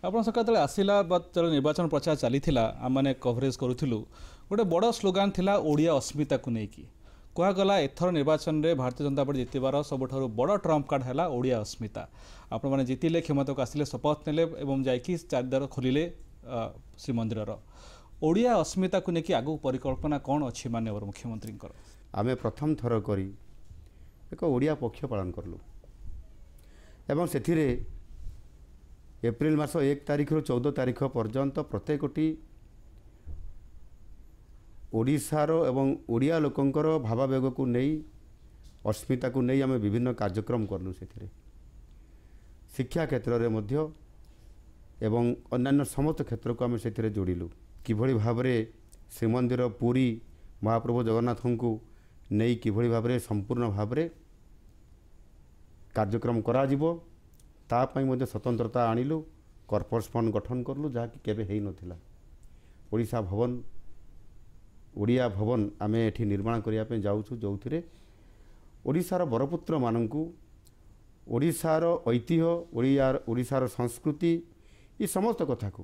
ଆପଣ ସକାଳେ ଆସିଲା ନିର୍ବାଚନ ପ୍ରଚାର ଚାଲିଥିଲା ଆମେ କଭରେଜ କରୁଥିଲୁ ଗୋଟେ ବଡ଼ ସ୍ଲୋଗାନ ଥିଲା ଓଡ଼ିଆ ଅସ୍ମିତାକୁ ନେଇକି କୁହାଗଲା ଏଥର ନିର୍ବାଚନରେ ଭାରତୀୟ ଜନତା ପାର୍ଟି ଜିତିବାର ସବୁଠାରୁ ବଡ଼ ଟ୍ରମ୍ପ କାର୍ଡ଼ ହେଲା ଓଡ଼ିଆ ଅସ୍ମିତା। ଆପଣମାନେ ଜିତିଲେ କ୍ଷମତାକୁ ଆସିଲେ ଶପଥ ନେଲେ ଏବଂ ଯାଇକି ଚାରିଦ୍ୱାର ଖୋଲିଲେ ଶ୍ରୀମନ୍ଦିରର ଓଡ଼ିଆ ଅସ୍ମିତାକୁ ନେଇକି ଆଗକୁ ପରିକଳ୍ପନା କ'ଣ ଅଛି ମାନ୍ୟବର ମୁଖ୍ୟମନ୍ତ୍ରୀଙ୍କର? ଆମେ ପ୍ରଥମ ଥର କରି ଏକ ଓଡ଼ିଆ ପକ୍ଷ ପାଳନ କଲୁ ଏବଂ ସେଥିରେ एप्रिल मास 1 तारिख रु 14 तारिख पर्यंत प्रत्येकटी ओडिशार एवं ओडिया लोकंकर भावावेग को नहीं अस्मिता को नहीं आम विभिन्न कार्यक्रम कलु से शिक्षा क्षेत्र में मध्य एवं अन्यान्य समस्त क्षेत्र को आम से जोड़िलु किभली भाव में श्रीमंदिर पुरी महाप्रभु जगन्नाथ को नहीं किभली भाव में संपूर्ण भाव में कार्यक्रम करा जिवो तापाई मध्य स्वतंत्रता आणिलु कॉर्पोरेट फंड गठन करलु जहाँकि केबे हेई नथिला ओडिशा भवन ओडिया भवन आमे एठी निर्माण करिया पे जाउछु जोउथिरे ओडिशार बरपुत्र मानंकु ओडिशार ऐतिह्य ओडिशार संस्कृति ये समस्त कथा को